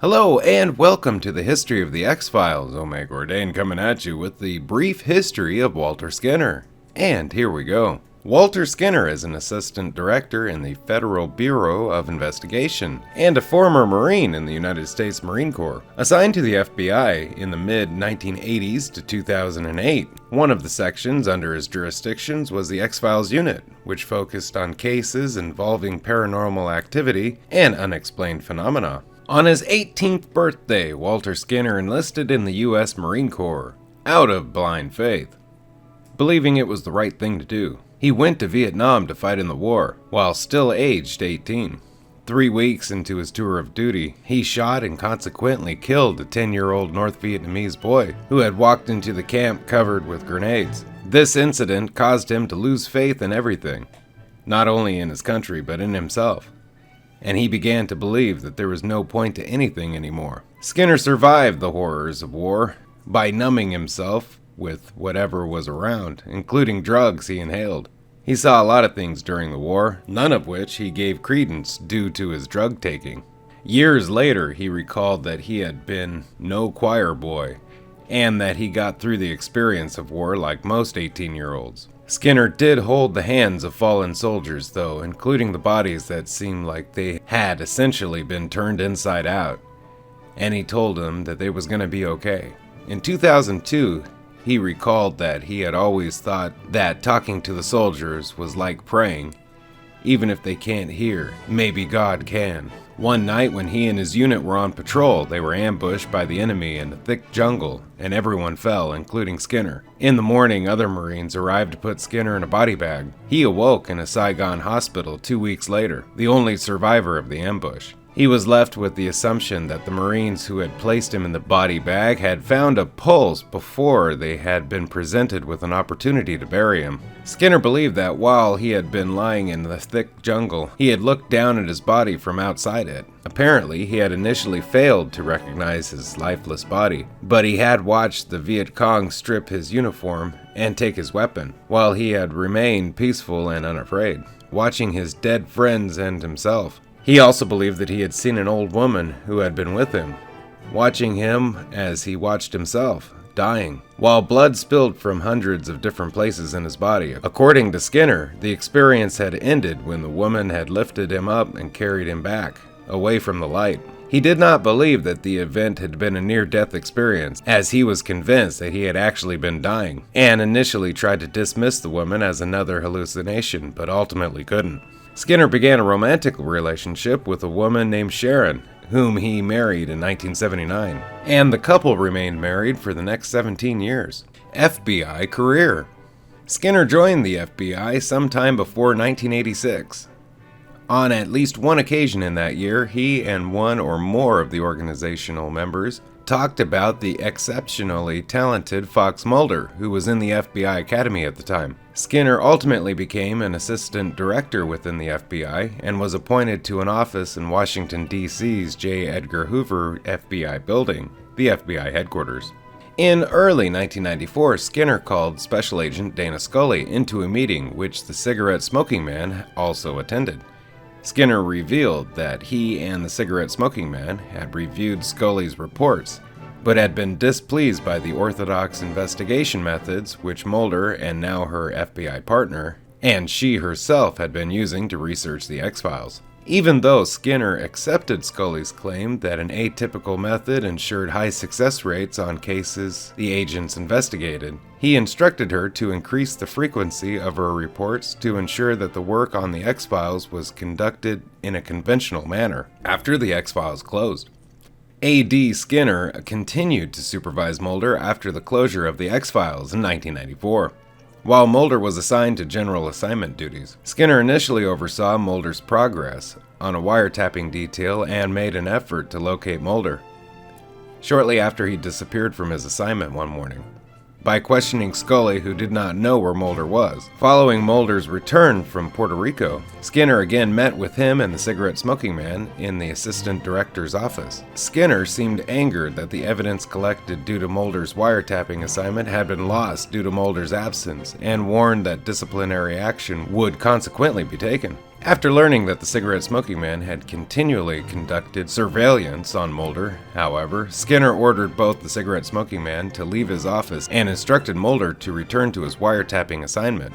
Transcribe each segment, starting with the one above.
Hello and welcome to the History of the X-Files. Omega Ordain coming at you with the brief history of Walter Skinner. And here we go. Walter Skinner is an assistant director in the Federal Bureau of Investigation and a former Marine in the United States Marine Corps, assigned to the FBI in the mid-1980s to 2008. One of the sections under his jurisdictions was the X-Files unit, which focused on cases involving paranormal activity and unexplained phenomena. On his 18th birthday, Walter Skinner enlisted in the U.S. Marine Corps, out of blind faith, believing it was the right thing to do. He went to Vietnam to fight in the war, while still aged 18. 3 weeks into his tour of duty, he shot and consequently killed a 10-year-old North Vietnamese boy who had walked into the camp covered with grenades. This incident caused him to lose faith in everything, not only in his country but in himself, and he began to believe that there was no point to anything anymore. Skinner survived the horrors of war by numbing himself with whatever was around, including drugs he inhaled. He saw a lot of things during the war, none of which he gave credence due to his drug taking. Years later, he recalled that he had been no choir boy, and that he got through the experience of war like most 18-year-olds. Skinner did hold the hands of fallen soldiers, though, including the bodies that seemed like they had essentially been turned inside out, and he told them that they was going to be okay. In 2002, he recalled that he had always thought that talking to the soldiers was like praying. Even if they can't hear, maybe God can. One night when he and his unit were on patrol, they were ambushed by the enemy in a thick jungle, and everyone fell, including Skinner. In the morning, other Marines arrived to put Skinner in a body bag. He awoke in a Saigon hospital 2 weeks later, the only survivor of the ambush. He was left with the assumption that the Marines who had placed him in the body bag had found a pulse before they had been presented with an opportunity to bury him. Skinner believed that while he had been lying in the thick jungle, he had looked down at his body from outside it. Apparently, he had initially failed to recognize his lifeless body, but he had watched the Viet Cong strip his uniform and take his weapon, while he had remained peaceful and unafraid, watching his dead friends and himself. He also believed that he had seen an old woman who had been with him, watching him as he watched himself, dying, while blood spilled from hundreds of different places in his body. According to Skinner, the experience had ended when the woman had lifted him up and carried him back, away from the light. He did not believe that the event had been a near-death experience, as he was convinced that he had actually been dying, and initially tried to dismiss the woman as another hallucination, but ultimately couldn't. Skinner began a romantic relationship with a woman named Sharon, whom he married in 1979, and the couple remained married for the next 17 years. FBI career. Skinner joined the FBI sometime before 1986. On at least one occasion in that year, he and one or more of the organizational members talked about the exceptionally talented Fox Mulder, who was in the FBI Academy at the time. Skinner ultimately became an assistant director within the FBI and was appointed to an office in Washington, D.C.'s J. Edgar Hoover FBI building, the FBI headquarters. In early 1994, Skinner called Special Agent Dana Scully into a meeting which the cigarette smoking man also attended. Skinner revealed that he and the cigarette smoking man had reviewed Scully's reports, but had been displeased by the orthodox investigation methods which Mulder, and now her FBI partner, and she herself had been using to research the X-Files. Even though Skinner accepted Scully's claim that an atypical method ensured high success rates on cases the agents investigated, he instructed her to increase the frequency of her reports to ensure that the work on the X-Files was conducted in a conventional manner. After the X-Files closed, A.D. Skinner continued to supervise Mulder after the closure of the X-Files in 1994. While Mulder was assigned to general assignment duties, Skinner initially oversaw Mulder's progress on a wiretapping detail and made an effort to locate Mulder shortly after he disappeared from his assignment one morning, by questioning Scully, who did not know where Mulder was. Following Mulder's return from Puerto Rico, Skinner again met with him and the cigarette smoking man in the assistant director's office. Skinner seemed angered that the evidence collected due to Mulder's wiretapping assignment had been lost due to Mulder's absence, and warned that disciplinary action would consequently be taken. After learning that the cigarette smoking man had continually conducted surveillance on Mulder, however, Skinner ordered both the cigarette smoking man to leave his office and instructed Mulder to return to his wiretapping assignment.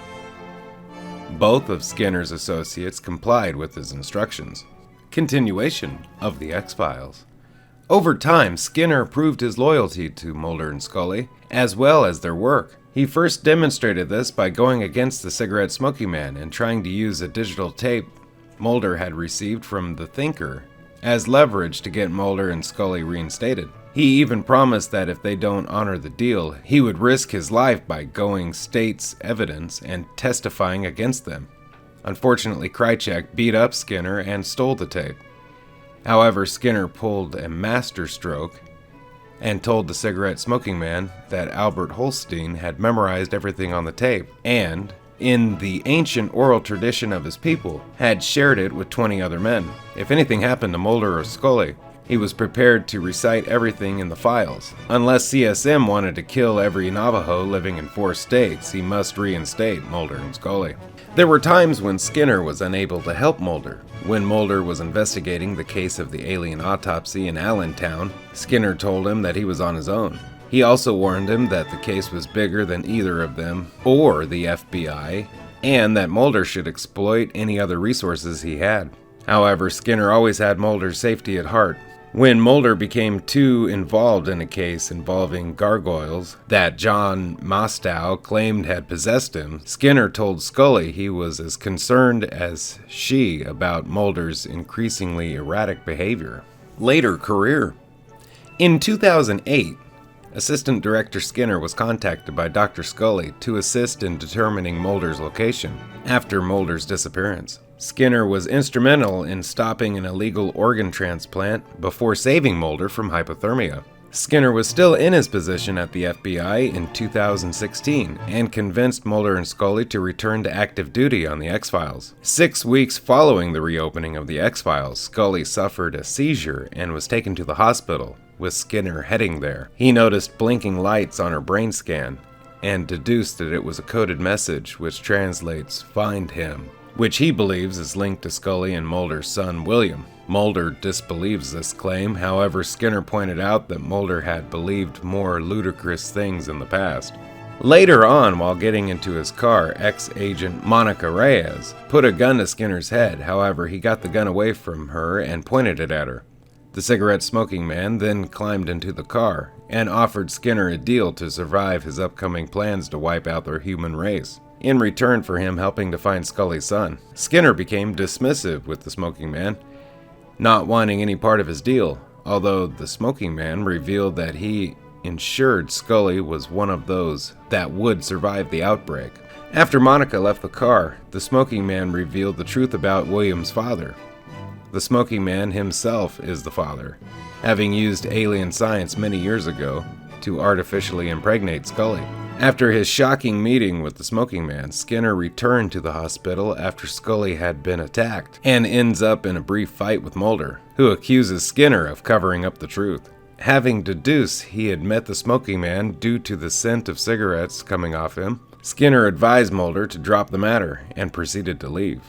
Both of Skinner's associates complied with his instructions. Continuation of the X-Files. Over time, Skinner proved his loyalty to Mulder and Scully, as well as their work. He first demonstrated this by going against the cigarette smoking man and trying to use a digital tape Mulder had received from the Thinker as leverage to get Mulder and Scully reinstated. He even promised that if they don't honor the deal, he would risk his life by going state's evidence and testifying against them. Unfortunately, Krychek beat up Skinner and stole the tape. However, Skinner pulled a masterstroke and told the cigarette smoking man that Albert Holstein had memorized everything on the tape and, in the ancient oral tradition of his people, had shared it with 20 other men. If anything happened to Mulder or Scully, he was prepared to recite everything in the files. Unless CSM wanted to kill every Navajo living in 4 states, he must reinstate Mulder and Scully. There were times when Skinner was unable to help Mulder. When Mulder was investigating the case of the alien autopsy in Allentown, Skinner told him that he was on his own. He also warned him that the case was bigger than either of them or the FBI, and that Mulder should exploit any other resources he had. However, Skinner always had Mulder's safety at heart. When Mulder became too involved in a case involving gargoyles that John Mostow claimed had possessed him, Skinner told Scully he was as concerned as she about Mulder's increasingly erratic behavior. Later career. In 2008, Assistant Director Skinner was contacted by Dr. Scully to assist in determining Mulder's location after Mulder's disappearance. Skinner was instrumental in stopping an illegal organ transplant before saving Mulder from hypothermia. Skinner was still in his position at the FBI in 2016 and convinced Mulder and Scully to return to active duty on the X-Files. 6 weeks following the reopening of the X-Files, Scully suffered a seizure and was taken to the hospital, with Skinner heading there. He noticed blinking lights on her brain scan and deduced that it was a coded message which translates "Find him," which he believes is linked to Scully and Mulder's son, William. Mulder disbelieves this claim, however, Skinner pointed out that Mulder had believed more ludicrous things in the past. Later on, while getting into his car, ex-agent Monica Reyes put a gun to Skinner's head. However, he got the gun away from her and pointed it at her. The cigarette-smoking man then climbed into the car and offered Skinner a deal to survive his upcoming plans to wipe out their human race, in return for him helping to find Scully's son. Skinner became dismissive with the smoking man, not wanting any part of his deal, although the smoking man revealed that he ensured Scully was one of those that would survive the outbreak. After Monica left the car, the smoking man revealed the truth about William's father. The smoking man himself is the father, having used alien science many years ago to artificially impregnate Scully. After his shocking meeting with the smoking man, Skinner returned to the hospital after Scully had been attacked and ends up in a brief fight with Mulder, who accuses Skinner of covering up the truth. Having deduced he had met the smoking man due to the scent of cigarettes coming off him, Skinner advised Mulder to drop the matter and proceeded to leave.